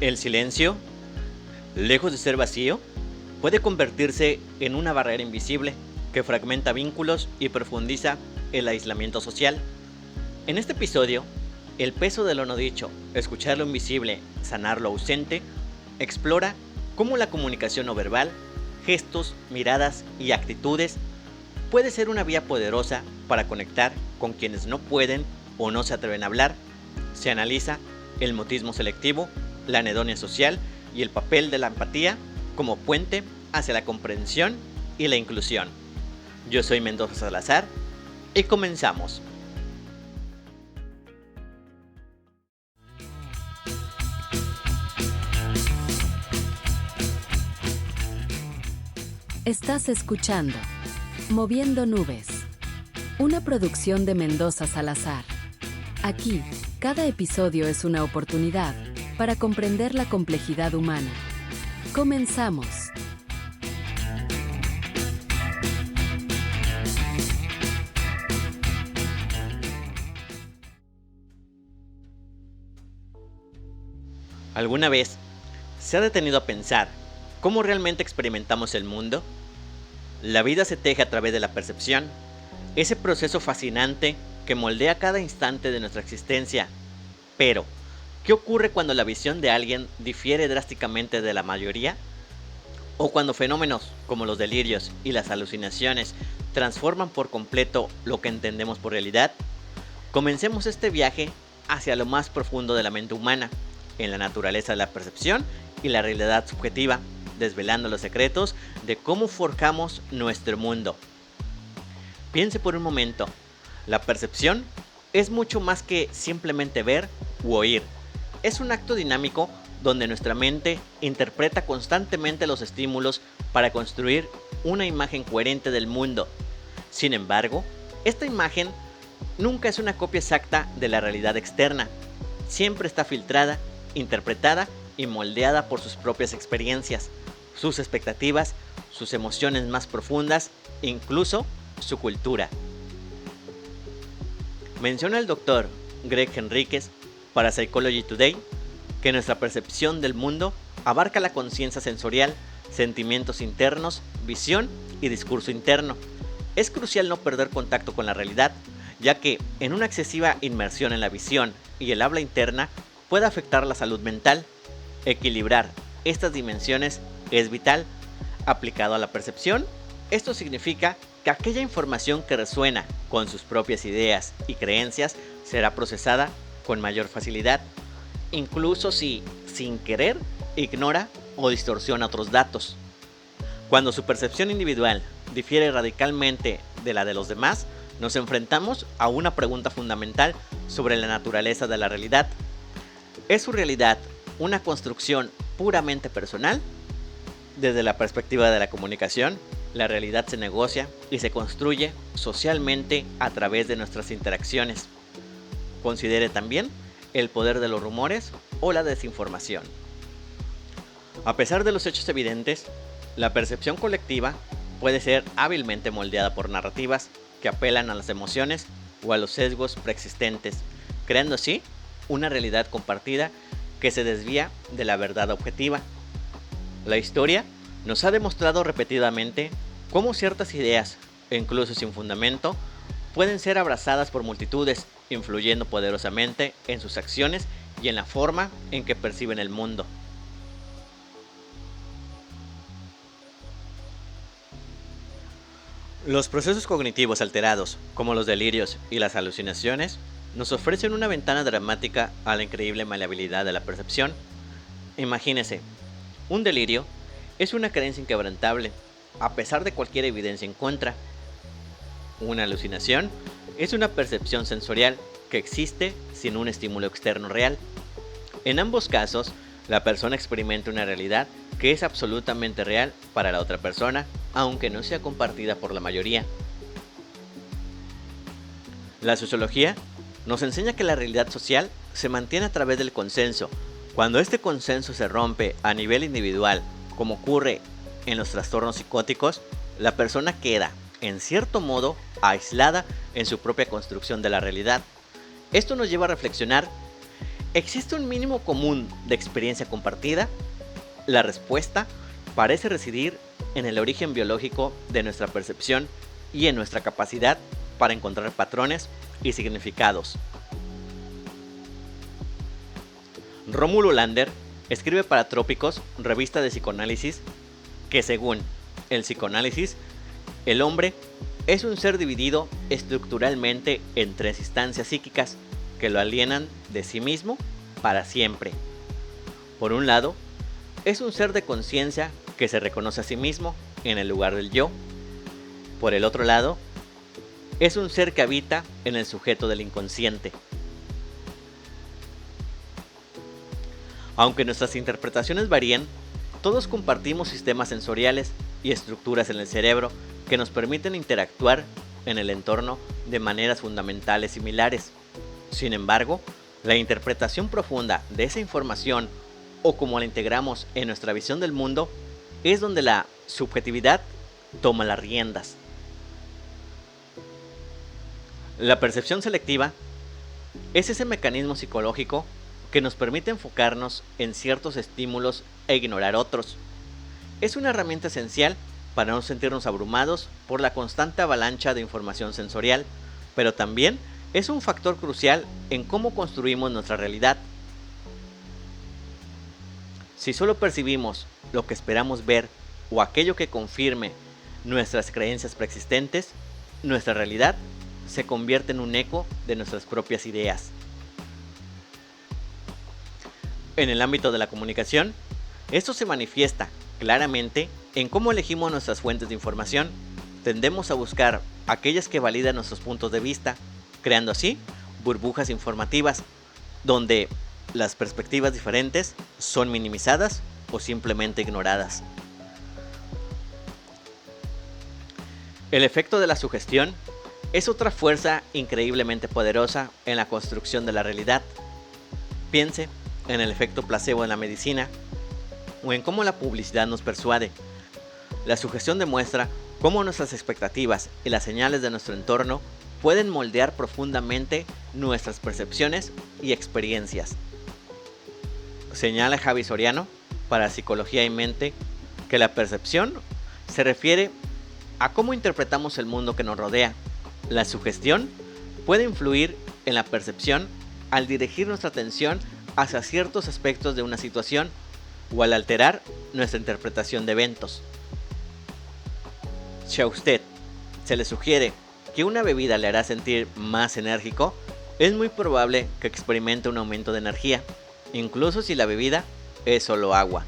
El silencio, lejos de ser vacío, puede convertirse en una barrera invisible que fragmenta vínculos y profundiza el aislamiento social. En este episodio, el peso de lo no dicho, escuchar lo invisible, sanar lo ausente, explora cómo la comunicación no verbal, gestos, miradas y actitudes puede ser una vía poderosa para conectar con quienes no pueden o no se atreven a hablar. Se analiza el mutismo selectivo, la anedonia social y el papel de la empatía como puente hacia la comprensión y la inclusión. Yo soy Mendoza Salazar y comenzamos. Estás escuchando Moviendo Nubes, una producción de Mendoza Salazar. Aquí, cada episodio es una oportunidad para comprender la complejidad humana. Comenzamos. ¿Alguna vez se ha detenido a pensar cómo realmente experimentamos el mundo? La vida se teje a través de la percepción, ese proceso fascinante que moldea cada instante de nuestra existencia. Pero, ¿qué ocurre cuando la visión de alguien difiere drásticamente de la mayoría? ¿O cuando fenómenos como los delirios y las alucinaciones transforman por completo lo que entendemos por realidad? Comencemos este viaje hacia lo más profundo de la mente humana, en la naturaleza de la percepción y la realidad subjetiva, desvelando los secretos de cómo forjamos nuestro mundo. Piense por un momento, la percepción es mucho más que simplemente ver u oír. Es un acto dinámico donde nuestra mente interpreta constantemente los estímulos para construir una imagen coherente del mundo. Sin embargo, esta imagen nunca es una copia exacta de la realidad externa. Siempre está filtrada, interpretada y moldeada por sus propias experiencias, sus expectativas, sus emociones más profundas e incluso su cultura. Menciona el doctor Greg Henríquez para Psychology Today que nuestra percepción del mundo abarca la conciencia sensorial, sentimientos internos, visión y discurso interno. Es crucial no perder contacto con la realidad, ya que en una excesiva inmersión en la visión y el habla interna puede afectar la salud mental. Equilibrar estas dimensiones es vital. Aplicado a la percepción, esto significa que aquella información que resuena con sus propias ideas y creencias será procesada con mayor facilidad, incluso si, sin querer, ignora o distorsiona otros datos. Cuando su percepción individual difiere radicalmente de la de los demás, nos enfrentamos a una pregunta fundamental sobre la naturaleza de la realidad. ¿Es su realidad una construcción puramente personal? Desde la perspectiva de la comunicación, la realidad se negocia y se construye socialmente a través de nuestras interacciones. Considere también el poder de los rumores o la desinformación. A pesar de los hechos evidentes, la percepción colectiva puede ser hábilmente moldeada por narrativas que apelan a las emociones o a los sesgos preexistentes, creando así una realidad compartida que se desvía de la verdad objetiva. La historia nos ha demostrado repetidamente cómo ciertas ideas, incluso sin fundamento, pueden ser abrazadas por multitudes, influyendo poderosamente en sus acciones y en la forma en que perciben el mundo. Los procesos cognitivos alterados, como los delirios y las alucinaciones, nos ofrecen una ventana dramática a la increíble maleabilidad de la percepción. Imagínese, un delirio es una creencia inquebrantable, a pesar de cualquier evidencia en contra. Una alucinación es una percepción sensorial que existe sin un estímulo externo real. En ambos casos, la persona experimenta una realidad que es absolutamente real para la otra persona, aunque no sea compartida por la mayoría. La sociología nos enseña que la realidad social se mantiene a través del consenso. Cuando este consenso se rompe a nivel individual, como ocurre en los trastornos psicóticos, la persona queda, en cierto modo, aislada en su propia construcción de la realidad. Esto nos lleva a reflexionar ¿Existe un mínimo común de experiencia compartida? La respuesta parece residir en el origen biológico de nuestra percepción y en nuestra capacidad para encontrar patrones y significados. Rómulo Lander escribe para Trópicos, revista de psicoanálisis, que según el psicoanálisis, el hombre es un ser dividido estructuralmente en 3 instancias psíquicas que lo alienan de sí mismo para siempre. Por un lado, es un ser de conciencia que se reconoce a sí mismo en el lugar del yo. Por el otro lado, es un ser que habita en el sujeto del inconsciente. Aunque nuestras interpretaciones varíen, todos compartimos sistemas sensoriales y estructuras en el cerebro que nos permiten interactuar en el entorno de maneras fundamentales similares. Sin embargo, la interpretación profunda de esa información o cómo la integramos en nuestra visión del mundo es donde la subjetividad toma las riendas. La percepción selectiva es ese mecanismo psicológico que nos permite enfocarnos en ciertos estímulos e ignorar otros. Es una herramienta esencial para no sentirnos abrumados por la constante avalancha de información sensorial, pero también es un factor crucial en cómo construimos nuestra realidad. Si solo percibimos lo que esperamos ver o aquello que confirme nuestras creencias preexistentes, nuestra realidad se convierte en un eco de nuestras propias ideas. En el ámbito de la comunicación, esto se manifiesta claramente en cómo elegimos nuestras fuentes de información. Tendemos a buscar aquellas que validan nuestros puntos de vista, creando así burbujas informativas, donde las perspectivas diferentes son minimizadas o simplemente ignoradas. El efecto de la sugestión es otra fuerza increíblemente poderosa en la construcción de la realidad. Piense en el efecto placebo en la medicina o en cómo la publicidad nos persuade. La sugestión demuestra cómo nuestras expectativas y las señales de nuestro entorno pueden moldear profundamente nuestras percepciones y experiencias. Señala Javi Soriano para Psicología y Mente que la percepción se refiere a cómo interpretamos el mundo que nos rodea. La sugestión puede influir en la percepción al dirigir nuestra atención hacia ciertos aspectos de una situación o al alterar nuestra interpretación de eventos. Si a usted se le sugiere que una bebida le hará sentir más enérgico, es muy probable que experimente un aumento de energía, incluso si la bebida es solo agua.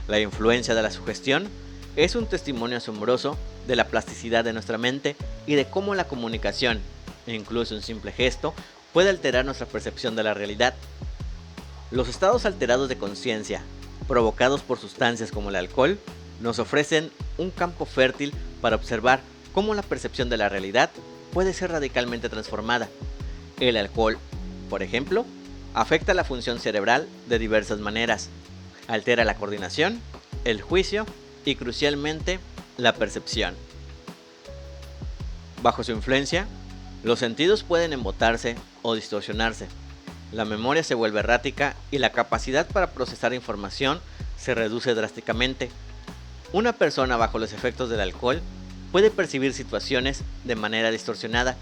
La influencia de la sugestión es un testimonio asombroso de la plasticidad de nuestra mente y de cómo la comunicación, incluso un simple gesto, puede alterar nuestra percepción de la realidad. Los estados alterados de conciencia, provocados por sustancias como el alcohol, nos ofrecen un campo fértil para observar cómo la percepción de la realidad puede ser radicalmente transformada. El alcohol, por ejemplo, afecta la función cerebral de diversas maneras, altera la coordinación, el juicio y crucialmente la percepción. Bajo su influencia, los sentidos pueden embotarse o distorsionarse, la memoria se vuelve errática y la capacidad para procesar información se reduce drásticamente. Una persona bajo los efectos del alcohol puede percibir situaciones de manera distorsionada,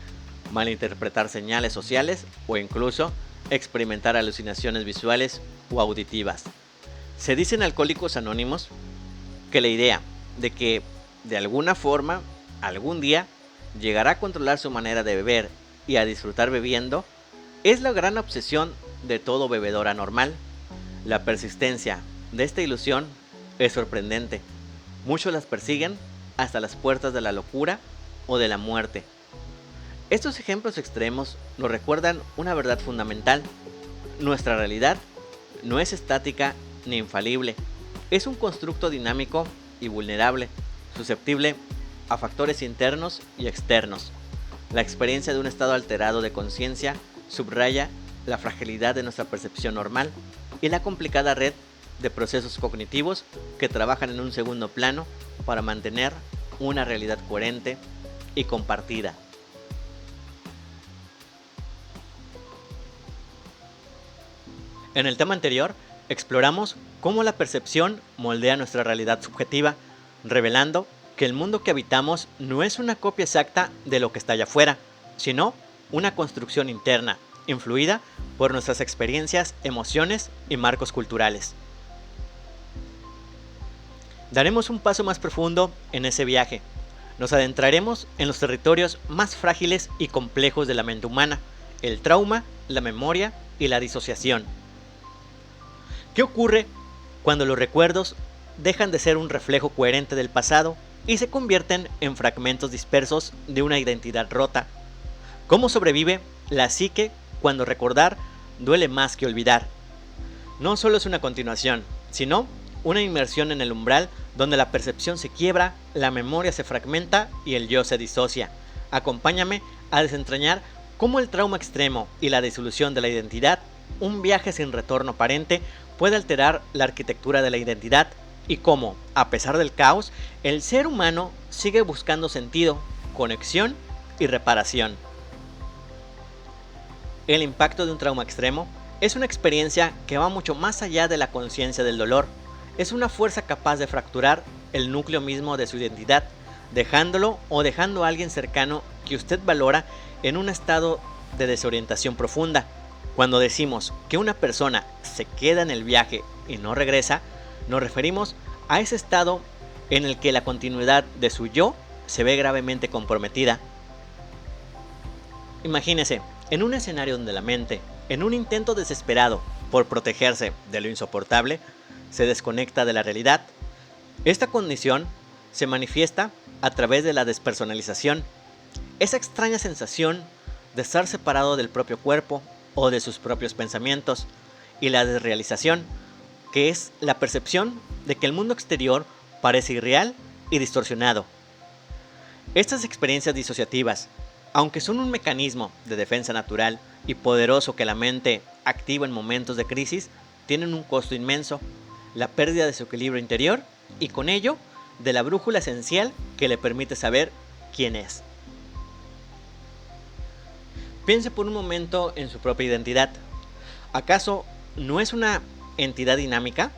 malinterpretar señales sociales o incluso experimentar alucinaciones visuales o auditivas. Se dice en Alcohólicos Anónimos que la idea de que de alguna forma, algún día, llegará a controlar su manera de beber y a disfrutar bebiendo es la gran obsesión de todo bebedor anormal. La persistencia de esta ilusión es sorprendente. Muchos las persiguen hasta las puertas de la locura o de la muerte. Estos ejemplos extremos nos recuerdan una verdad fundamental. Nuestra realidad no es estática ni infalible. Es un constructo dinámico y vulnerable, susceptible a factores internos y externos. La experiencia de un estado alterado de conciencia subraya la fragilidad de nuestra percepción normal y la complicada red de procesos cognitivos que trabajan en un segundo plano para mantener una realidad coherente y compartida. En el tema anterior, exploramos cómo la percepción moldea nuestra realidad subjetiva, revelando que el mundo que habitamos no es una copia exacta de lo que está allá afuera, sino una construcción interna, influida por nuestras experiencias, emociones y marcos culturales. Daremos un paso más profundo en ese viaje. Nos adentraremos en los territorios más frágiles y complejos de la mente humana, el trauma, la memoria y la disociación. ¿Qué ocurre cuando los recuerdos dejan de ser un reflejo coherente del pasado y se convierten en fragmentos dispersos de una identidad rota? ¿Cómo sobrevive la psique cuando recordar duele más que olvidar? No solo es una continuación, sino una inmersión en el umbral donde la percepción se quiebra, la memoria se fragmenta y el yo se disocia. Acompáñame a desentrañar cómo el trauma extremo y la disolución de la identidad, un viaje sin retorno aparente, puede alterar la arquitectura de la identidad y cómo, a pesar del caos, el ser humano sigue buscando sentido, conexión y reparación. El impacto de un trauma extremo es una experiencia que va mucho más allá de la conciencia del dolor. Es una fuerza capaz de fracturar el núcleo mismo de su identidad, dejándolo o dejando a alguien cercano que usted valora en un estado de desorientación profunda. Cuando decimos que una persona se queda en el viaje y no regresa, nos referimos a ese estado en el que la continuidad de su yo se ve gravemente comprometida. Imagínese, en un escenario donde la mente, en un intento desesperado por protegerse de lo insoportable, se desconecta de la realidad. Esta condición se manifiesta a través de la despersonalización, esa extraña sensación de estar separado del propio cuerpo o de sus propios pensamientos, y la desrealización, que es la percepción de que el mundo exterior parece irreal y distorsionado. Estas experiencias disociativas, aunque son un mecanismo de defensa natural y poderoso que la mente activa en momentos de crisis, tienen un costo inmenso: la pérdida de su equilibrio interior y con ello de la brújula esencial que le permite saber quién es. Piense por un momento en su propia identidad. ¿Acaso no es una entidad dinámica,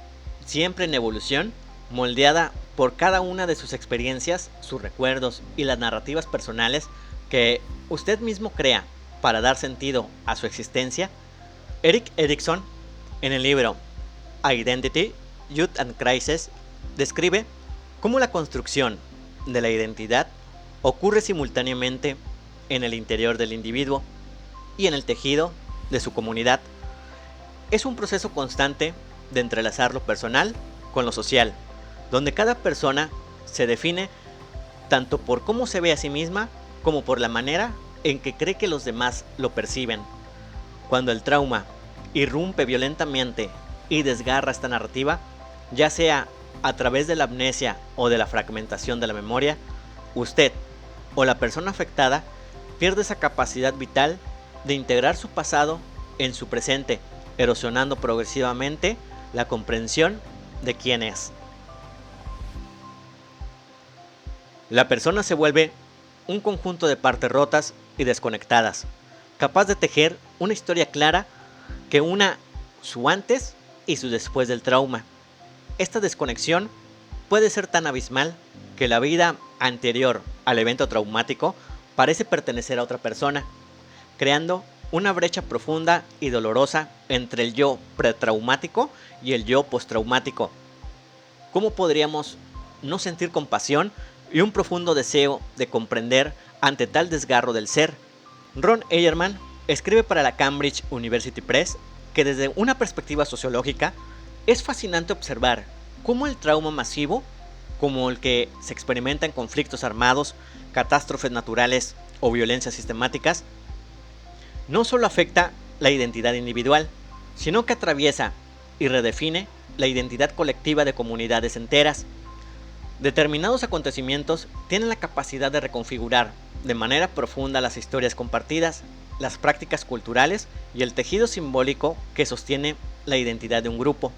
siempre en evolución, moldeada por cada una de sus experiencias, sus recuerdos y las narrativas personales que usted mismo crea para dar sentido a su existencia? Erik Erikson, en el libro Identity, Youth and Crisis, describe cómo la construcción de la identidad ocurre simultáneamente en el interior del individuo y en el tejido de su comunidad. Es un proceso constante de entrelazar lo personal con lo social, donde cada persona se define tanto por cómo se ve a sí misma como por la manera en que cree que los demás lo perciben. Cuando el trauma irrumpe violentamente y desgarra esta narrativa, ya sea a través de la amnesia o de la fragmentación de la memoria, usted o la persona afectada pierde esa capacidad vital de integrar su pasado en su presente, erosionando progresivamente la comprensión de quién es. La persona se vuelve un conjunto de partes rotas y desconectadas, capaz de tejer una historia clara que una su antes y su después del trauma. Esta desconexión puede ser tan abismal que la vida anterior al evento traumático parece pertenecer a otra persona, creando una brecha profunda y dolorosa entre el yo pretraumático y el yo postraumático. ¿Cómo podríamos no sentir compasión y un profundo deseo de comprender ante tal desgarro del ser? Ron Eyerman escribe para la Cambridge University Press que desde una perspectiva sociológica es fascinante observar cómo el trauma masivo, como el que se experimenta en conflictos armados, catástrofes naturales o violencias sistemáticas, no solo afecta la identidad individual, sino que atraviesa y redefine la identidad colectiva de comunidades enteras. Determinados acontecimientos tienen la capacidad de reconfigurar de manera profunda las historias compartidas, las prácticas culturales y el tejido simbólico que sostiene la identidad de un grupo.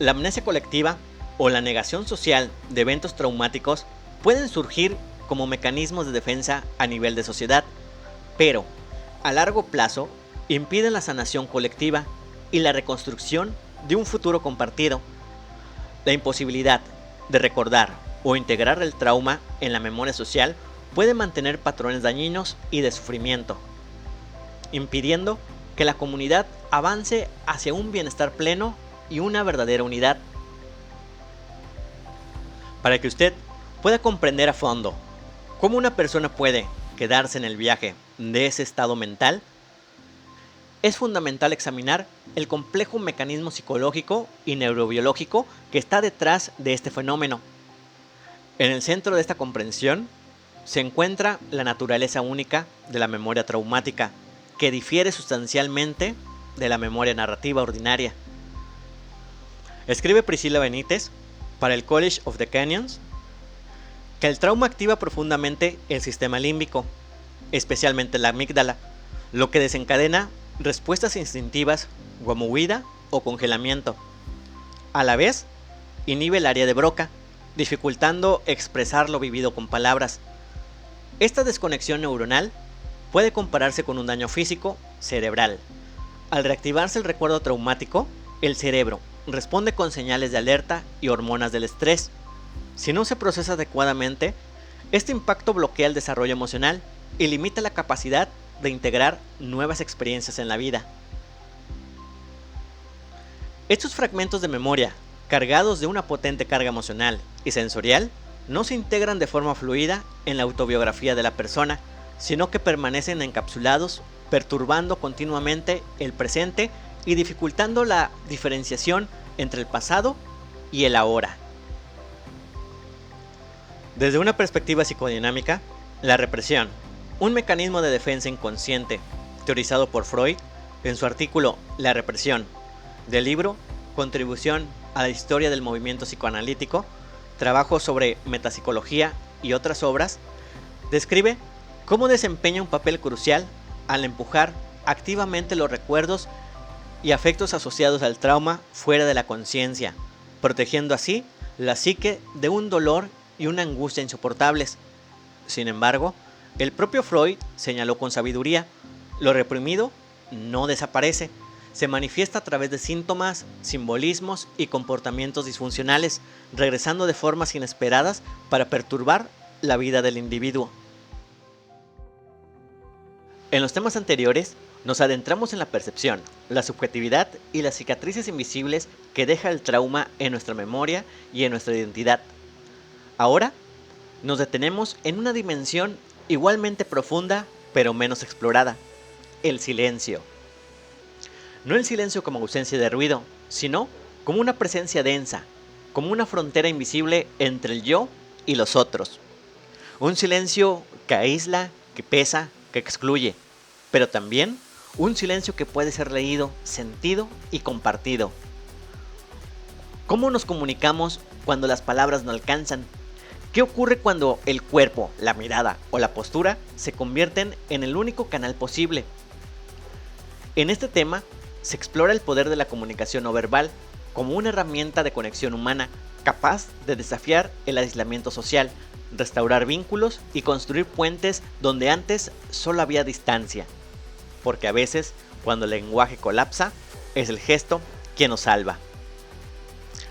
La amnesia colectiva o la negación social de eventos traumáticos pueden surgir como mecanismos de defensa a nivel de sociedad, pero a largo plazo impiden la sanación colectiva, y la reconstrucción de un futuro compartido. La imposibilidad de recordar o integrar el trauma en la memoria social puede mantener patrones dañinos y de sufrimiento, impidiendo que la comunidad avance hacia un bienestar pleno y una verdadera unidad. Para que usted pueda comprender a fondo cómo una persona puede quedarse en el viaje de ese estado mental, es fundamental examinar el complejo mecanismo psicológico y neurobiológico que está detrás de este fenómeno. En el centro de esta comprensión se encuentra la naturaleza única de la memoria traumática, que difiere sustancialmente de la memoria narrativa ordinaria. Escribe Priscilla Benítez para el College of the Canyons que el trauma activa profundamente el sistema límbico, especialmente la amígdala, lo que desencadena respuestas instintivas como huida o congelamiento. A la vez, inhibe el área de Broca, dificultando expresar lo vivido con palabras. Esta desconexión neuronal puede compararse con un daño físico cerebral. Al reactivarse el recuerdo traumático, el cerebro responde con señales de alerta y hormonas del estrés. Si no se procesa adecuadamente, este impacto bloquea el desarrollo emocional y limita la capacidad de integrar nuevas experiencias en la vida. Estos fragmentos de memoria, cargados de una potente carga emocional y sensorial, no se integran de forma fluida en la autobiografía de la persona, sino que permanecen encapsulados, perturbando continuamente el presente y dificultando la diferenciación entre el pasado y el ahora. Desde una perspectiva psicodinámica, la represión, un mecanismo de defensa inconsciente, teorizado por Freud en su artículo La represión, del libro Contribución a la historia del movimiento psicoanalítico, trabajo sobre metapsicología y otras obras, describe cómo desempeña un papel crucial al empujar activamente los recuerdos y afectos asociados al trauma fuera de la conciencia, protegiendo así la psique de un dolor y una angustia insoportables. Sin embargo, el propio Freud señaló con sabiduría, lo reprimido no desaparece, se manifiesta a través de síntomas, simbolismos y comportamientos disfuncionales, regresando de formas inesperadas para perturbar la vida del individuo. En los temas anteriores, nos adentramos en la percepción, la subjetividad y las cicatrices invisibles que deja el trauma en nuestra memoria y en nuestra identidad. Ahora, nos detenemos en una dimensión igualmente profunda, pero menos explorada: el silencio. No el silencio como ausencia de ruido, sino como una presencia densa, como una frontera invisible entre el yo y los otros. Un silencio que aísla, que pesa, que excluye, pero también un silencio que puede ser leído, sentido y compartido. ¿Cómo nos comunicamos cuando las palabras no alcanzan? ¿Qué ocurre cuando el cuerpo, la mirada o la postura se convierten en el único canal posible? En este tema se explora el poder de la comunicación no verbal como una herramienta de conexión humana capaz de desafiar el aislamiento social, restaurar vínculos y construir puentes donde antes solo había distancia. Porque a veces, cuando el lenguaje colapsa, es el gesto quien nos salva.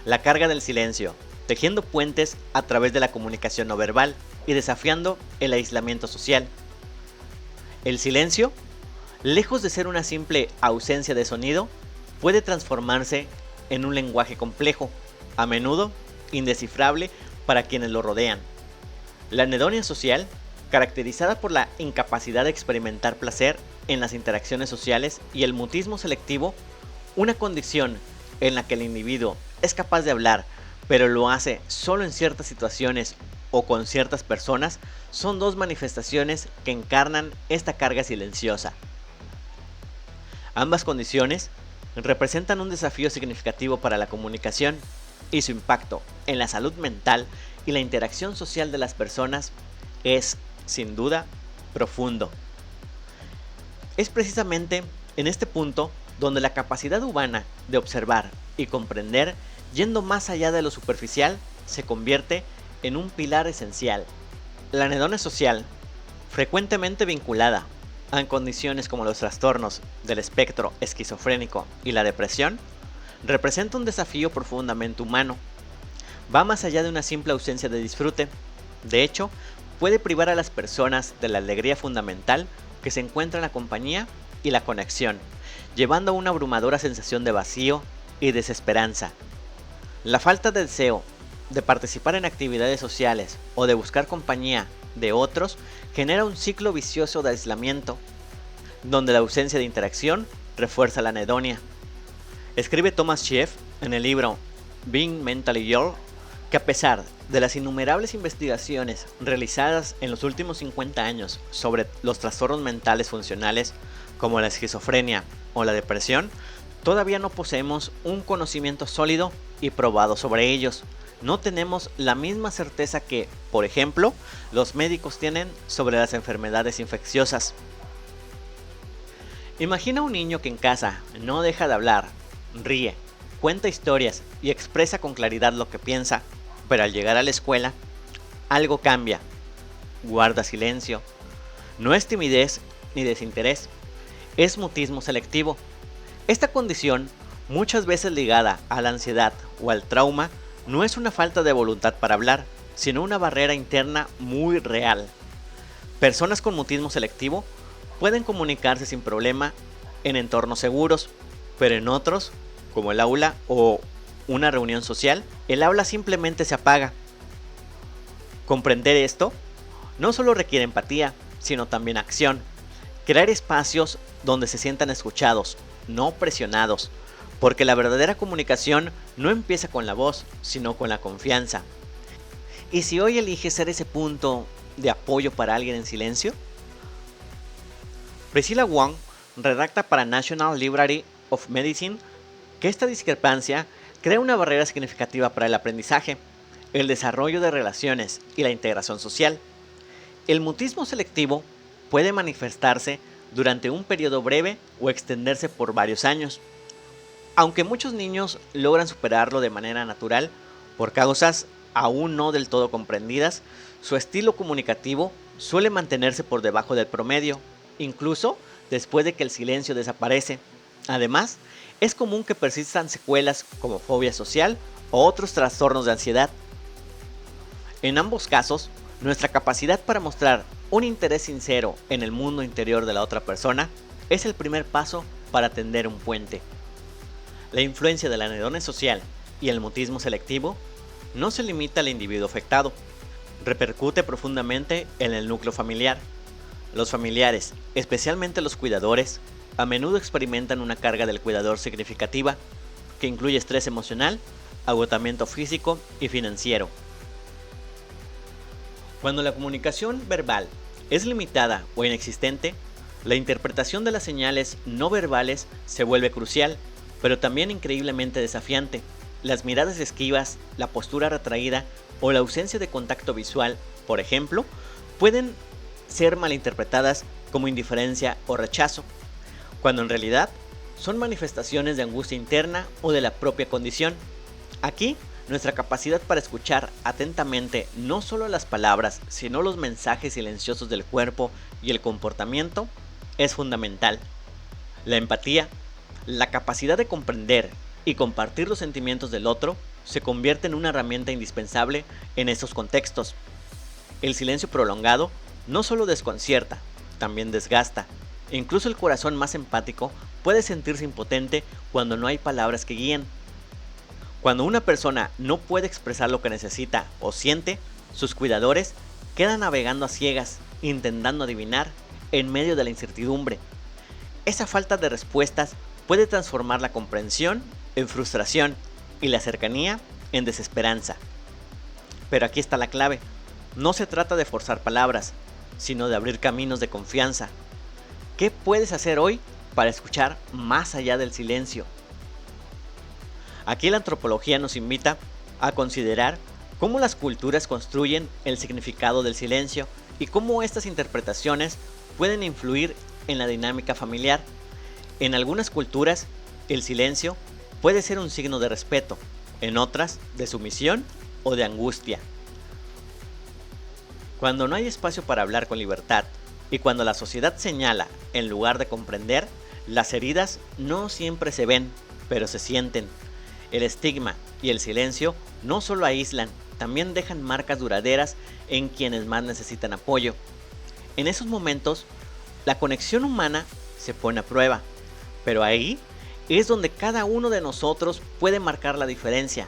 La carga del silencio, tejiendo puentes a través de la comunicación no verbal y desafiando el aislamiento social. El silencio, lejos de ser una simple ausencia de sonido, puede transformarse en un lenguaje complejo, a menudo indescifrable para quienes lo rodean. La anedonia social, caracterizada por la incapacidad de experimentar placer en las interacciones sociales y el mutismo selectivo, una condición en la que el individuo es capaz de hablar, pero lo hace solo en ciertas situaciones o con ciertas personas, son dos manifestaciones que encarnan esta carga silenciosa. Ambas condiciones representan un desafío significativo para la comunicación y su impacto en la salud mental y la interacción social de las personas es, sin duda, profundo. Es precisamente en este punto donde la capacidad humana de observar y comprender, yendo más allá de lo superficial, se convierte en un pilar esencial. La anedonia social, frecuentemente vinculada a condiciones como los trastornos del espectro esquizofrénico y la depresión, representa un desafío profundamente humano. Va más allá de una simple ausencia de disfrute. De hecho, puede privar a las personas de la alegría fundamental que se encuentra en la compañía y la conexión, llevando a una abrumadora sensación de vacío y desesperanza. La falta de deseo de participar en actividades sociales o de buscar compañía de otros genera un ciclo vicioso de aislamiento, donde la ausencia de interacción refuerza la anedonia. Escribe Thomas Schiff en el libro Being Mentally Ill que a pesar de las innumerables investigaciones realizadas en los últimos 50 años sobre los trastornos mentales funcionales como la esquizofrenia o la depresión, todavía no poseemos un conocimiento sólido y probado sobre ellos. No tenemos la misma certeza que, por ejemplo, los médicos tienen sobre las enfermedades infecciosas. Imagina un niño que en casa no deja de hablar, ríe, cuenta historias y expresa con claridad lo que piensa, pero al llegar a la escuela, algo cambia. Guarda silencio. No es timidez ni desinterés, es mutismo selectivo. Esta condición, muchas veces ligada a la ansiedad o al trauma, no es una falta de voluntad para hablar, sino una barrera interna muy real. Personas con mutismo selectivo pueden comunicarse sin problema en entornos seguros, pero en otros, como el aula o una reunión social, el habla simplemente se apaga. Comprender esto no solo requiere empatía, sino también acción. Crear espacios donde se sientan escuchados, no presionados, porque la verdadera comunicación no empieza con la voz, sino con la confianza. ¿Y si hoy eliges ser ese punto de apoyo para alguien en silencio? Priscilla Wong redacta para National Library of Medicine que esta discrepancia crea una barrera significativa para el aprendizaje, el desarrollo de relaciones y la integración social. El mutismo selectivo puede manifestarse durante un periodo breve o extenderse por varios años. Aunque muchos niños logran superarlo de manera natural, por causas aún no del todo comprendidas, su estilo comunicativo suele mantenerse por debajo del promedio, incluso después de que el silencio desaparece. Además, es común que persistan secuelas como fobia social o otros trastornos de ansiedad. En ambos casos, nuestra capacidad para mostrar un interés sincero en el mundo interior de la otra persona es el primer paso para tender un puente. La influencia de la anedonia social y el mutismo selectivo no se limita al individuo afectado, repercute profundamente en el núcleo familiar. Los familiares, especialmente los cuidadores, a menudo experimentan una carga del cuidador significativa, que incluye estrés emocional, agotamiento físico y financiero. Cuando la comunicación verbal es limitada o inexistente, la interpretación de las señales no verbales se vuelve crucial, pero también increíblemente desafiante. Las miradas esquivas, la postura retraída o la ausencia de contacto visual, por ejemplo, pueden ser malinterpretadas como indiferencia o rechazo, cuando en realidad son manifestaciones de angustia interna o de la propia condición. Aquí, nuestra capacidad para escuchar atentamente no solo las palabras, sino los mensajes silenciosos del cuerpo y el comportamiento es fundamental. La empatía, la capacidad de comprender y compartir los sentimientos del otro, se convierte en una herramienta indispensable en estos contextos. El silencio prolongado no solo desconcierta, también desgasta. Incluso el corazón más empático puede sentirse impotente cuando no hay palabras que guíen. Cuando una persona no puede expresar lo que necesita o siente, sus cuidadores quedan navegando a ciegas, intentando adivinar en medio de la incertidumbre. Esa falta de respuestas puede transformar la comprensión en frustración y la cercanía en desesperanza. Pero aquí está la clave. No se trata de forzar palabras, sino de abrir caminos de confianza. ¿Qué puedes hacer hoy para escuchar más allá del silencio? Aquí la antropología nos invita a considerar cómo las culturas construyen el significado del silencio y cómo estas interpretaciones pueden influir en la dinámica familiar. En algunas culturas, el silencio puede ser un signo de respeto, en otras, de sumisión o de angustia. Cuando no hay espacio para hablar con libertad y cuando la sociedad señala en lugar de comprender, las heridas no siempre se ven, pero se sienten. El estigma y el silencio no solo aíslan, también dejan marcas duraderas en quienes más necesitan apoyo. En esos momentos, la conexión humana se pone a prueba, pero ahí es donde cada uno de nosotros puede marcar la diferencia.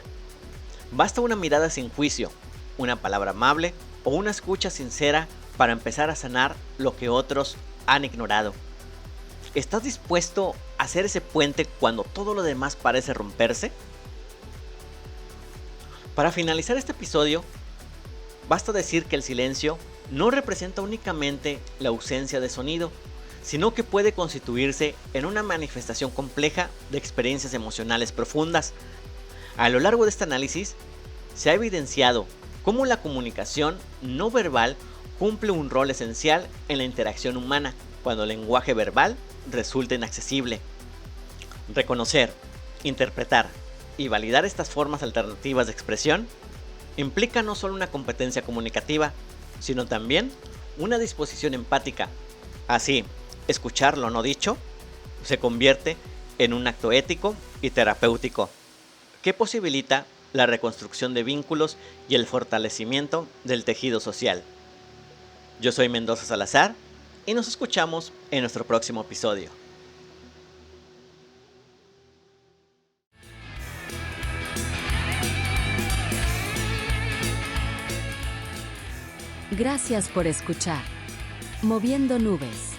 Basta una mirada sin juicio, una palabra amable o una escucha sincera para empezar a sanar lo que otros han ignorado. ¿Estás dispuesto a hacer ese puente cuando todo lo demás parece romperse? Para finalizar este episodio, basta decir que el silencio no representa únicamente la ausencia de sonido, sino que puede constituirse en una manifestación compleja de experiencias emocionales profundas. A lo largo de este análisis, se ha evidenciado cómo la comunicación no verbal cumple un rol esencial en la interacción humana cuando el lenguaje verbal resulta inaccesible. Reconocer, interpretar y validar estas formas alternativas de expresión implica no solo una competencia comunicativa, sino también una disposición empática. Así, escuchar lo no dicho se convierte en un acto ético y terapéutico que posibilita la reconstrucción de vínculos y el fortalecimiento del tejido social. Yo soy Mendoza Salazar y nos escuchamos en nuestro próximo episodio. Gracias por escuchar Moviendo Nubes,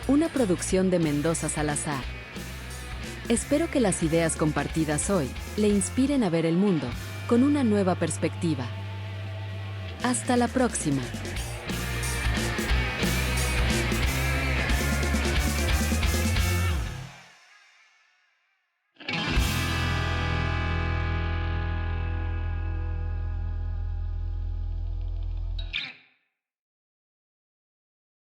una producción de Mendoza Salazar. Espero que las ideas compartidas hoy le inspiren a ver el mundo con una nueva perspectiva. Hasta la próxima.